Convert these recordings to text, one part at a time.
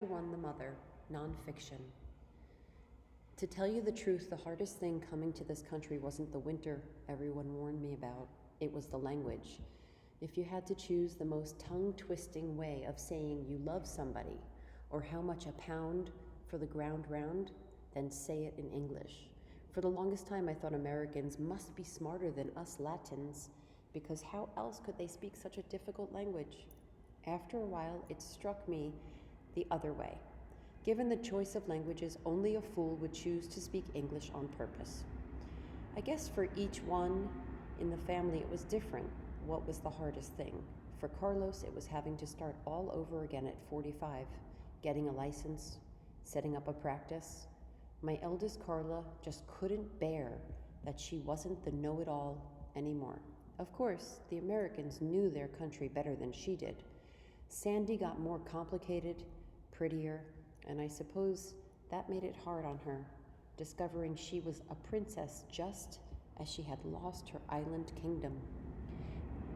Won the Mother, nonfiction. To tell you the truth, the hardest thing coming to this country wasn't the winter everyone warned me about, it was the language. If you had to choose the most tongue-twisting way of saying you love somebody, or how much a pound for the ground round, then say it in English. For the longest time, I thought Americans must be smarter than us Latins, because how else could they speak such a difficult language? After a while, it struck me the other way. Given the choice of languages, only a fool would choose to speak English on purpose. I guess for each one in the family, it was different. What was the hardest thing? For Carlos, it was having to start all over again at 45, getting a license, setting up a practice. My eldest Carla just couldn't bear that she wasn't the know-it-all anymore. Of course, the Americans knew their country better than she did. Sandy got more complicated, prettier, and I suppose that made it hard on her, discovering she was a princess just as she had lost her island kingdom.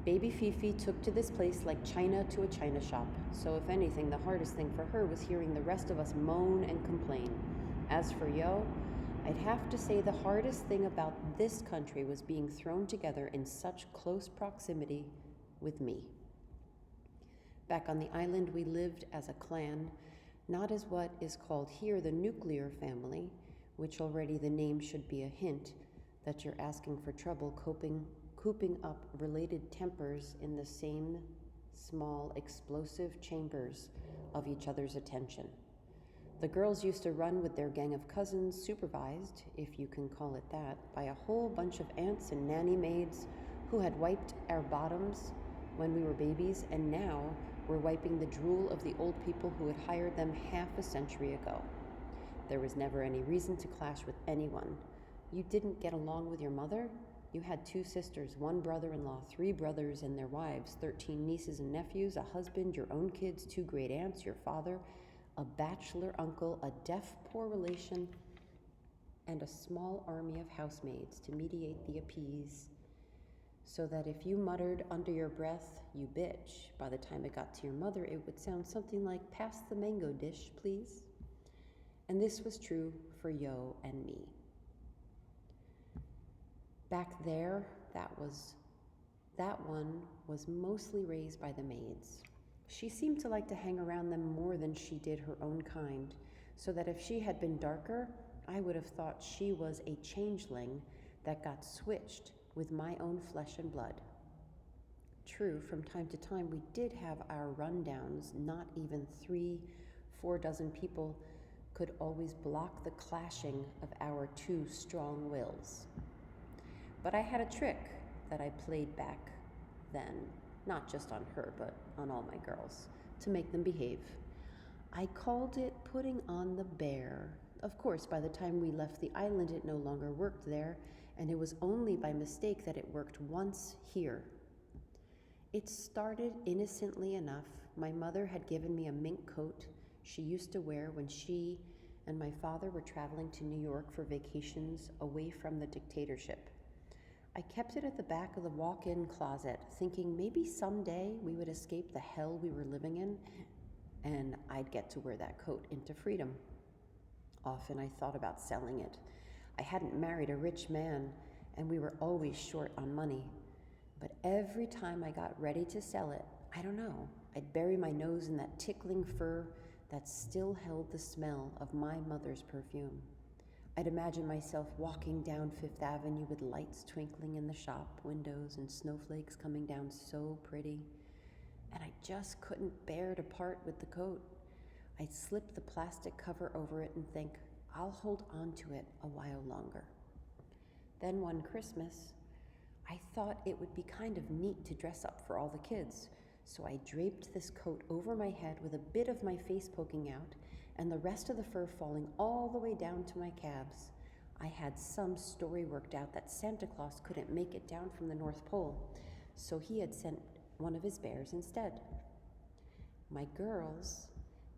Baby Fifi took to this place like China to a china shop, so if anything, the hardest thing for her was hearing the rest of us moan and complain. As for Yo, I'd have to say the hardest thing about this country was being thrown together in such close proximity with me. Back on the island, we lived as a clan, not as what is called here the nuclear family, which already the name should be a hint that you're asking for trouble cooping up related tempers in the same small explosive chambers of each other's attention. The girls used to run with their gang of cousins, supervised, if you can call it that, by a whole bunch of aunts and nanny maids who had wiped our bottoms when we were babies, and now were wiping the drool of the old people who had hired them half a century ago. There was never any reason to clash with anyone. You didn't get along with your mother? You had 2 sisters, 1 brother-in-law, 3 brothers and their wives, 13 nieces and nephews, a husband, your own kids, 2 great aunts, your father, a bachelor uncle, a deaf poor relation, and a small army of housemaids to mediate the appease, so that if you muttered under your breath, "You bitch," by the time it got to your mother, it would sound something like, "Pass the mango dish, please." And this was true for Yo and me. Back there, that one was mostly raised by the maids. She seemed to like to hang around them more than she did her own kind, so that if she had been darker, I would have thought she was a changeling that got switched with my own flesh and blood. True, from time to time we did have our rundowns. Not even 3-4 dozen people could always block the clashing of our 2 strong wills. But I had a trick that I played back then, not just on her, but on all my girls, to make them behave. I called it putting on the bear. Of course, by the time we left the island, it no longer worked there, and it was only by mistake that it worked once here. It started innocently enough. My mother had given me a mink coat she used to wear when she and my father were traveling to New York for vacations away from the dictatorship. I kept it at the back of the walk-in closet, thinking maybe someday we would escape the hell we were living in, and I'd get to wear that coat into freedom. Often I thought about selling it. I hadn't married a rich man, and we were always short on money. But every time I got ready to sell it, I don't know, I'd bury my nose in that tickling fur that still held the smell of my mother's perfume. I'd imagine myself walking down Fifth Avenue with lights twinkling in the shop windows and snowflakes coming down so pretty. And I just couldn't bear to part with the coat. I'd slip the plastic cover over it and think, I'll hold on to it a while longer. Then one Christmas, I thought it would be kind of neat to dress up for all the kids, so I draped this coat over my head with a bit of my face poking out and the rest of the fur falling all the way down to my calves. I had some story worked out that Santa Claus couldn't make it down from the North Pole, so he had sent one of his bears instead. My girls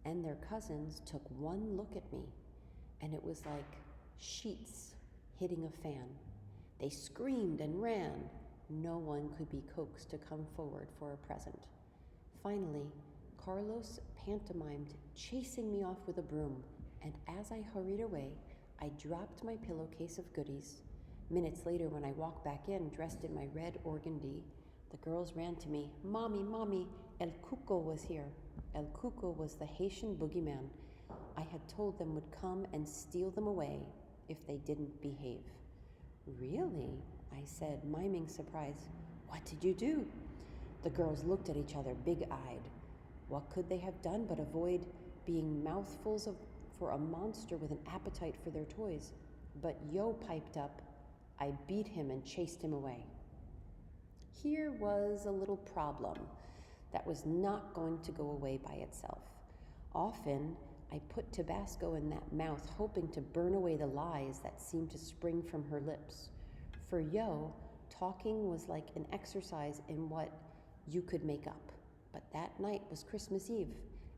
and their cousins took one look at me, and it was like sheets hitting a fan. They screamed and ran. No one could be coaxed to come forward for a present. Finally, Carlos pantomimed, chasing me off with a broom, and as I hurried away, I dropped my pillowcase of goodies. Minutes later, when I walked back in, dressed in my red organdy, the girls ran to me. Mommy, Mommy, El Cuco was here. El Cuco was the Haitian boogeyman I had told them would come and steal them away if they didn't behave. Really? I said, miming surprise. What did you do? The girls looked at each other, big-eyed. What could they have done but avoid being mouthfuls for a monster with an appetite for their toys? But Yo piped up. I beat him and chased him away. Here was a little problem that was not going to go away by itself. Often, I put Tabasco in that mouth, hoping to burn away the lies that seemed to spring from her lips. For Yo, talking was like an exercise in what you could make up. But that night was Christmas Eve,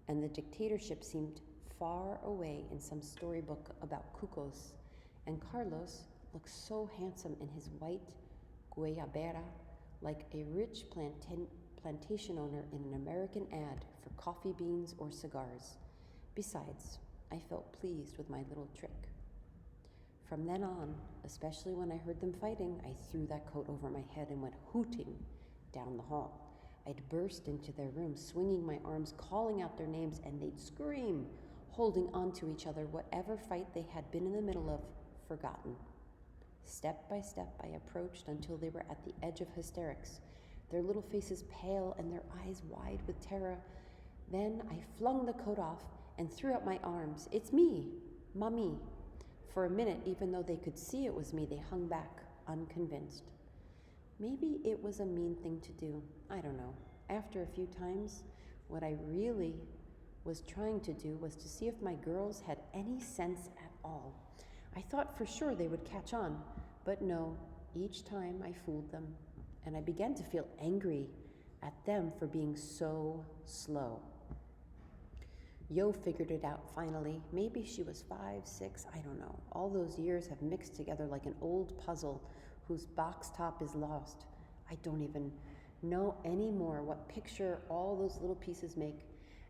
and the dictatorship seemed far away in some storybook about cucos, and Carlos looked so handsome in his white guayabera, like a rich plantation owner in an American ad for coffee beans or cigars. Besides, I felt pleased with my little trick. From then on, especially when I heard them fighting, I threw that coat over my head and went hooting down the hall. I'd burst into their room, swinging my arms, calling out their names, and they'd scream, holding on to each other, whatever fight they had been in the middle of, forgotten. Step by step, I approached until they were at the edge of hysterics, their little faces pale and their eyes wide with terror. Then I flung the coat off and threw out my arms. It's me, Mommy. For a minute, even though they could see it was me, they hung back, unconvinced. Maybe it was a mean thing to do. I don't know. After a few times, what I really was trying to do was to see if my girls had any sense at all. I thought for sure they would catch on, but no, each time I fooled them, and I began to feel angry at them for being so slow. Yo figured it out finally. Maybe she was 5, 6, I don't know. All those years have mixed together like an old puzzle whose box top is lost. I don't even know anymore what picture all those little pieces make.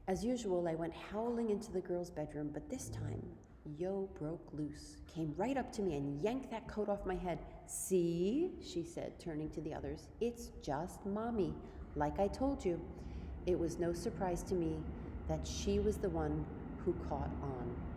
As usual, I went howling into the girls' bedroom, but this time, Yo broke loose, came right up to me and yanked that coat off my head. See, she said, turning to the others, it's just Mommy, like I told you. It was no surprise to me that she was the one who caught on.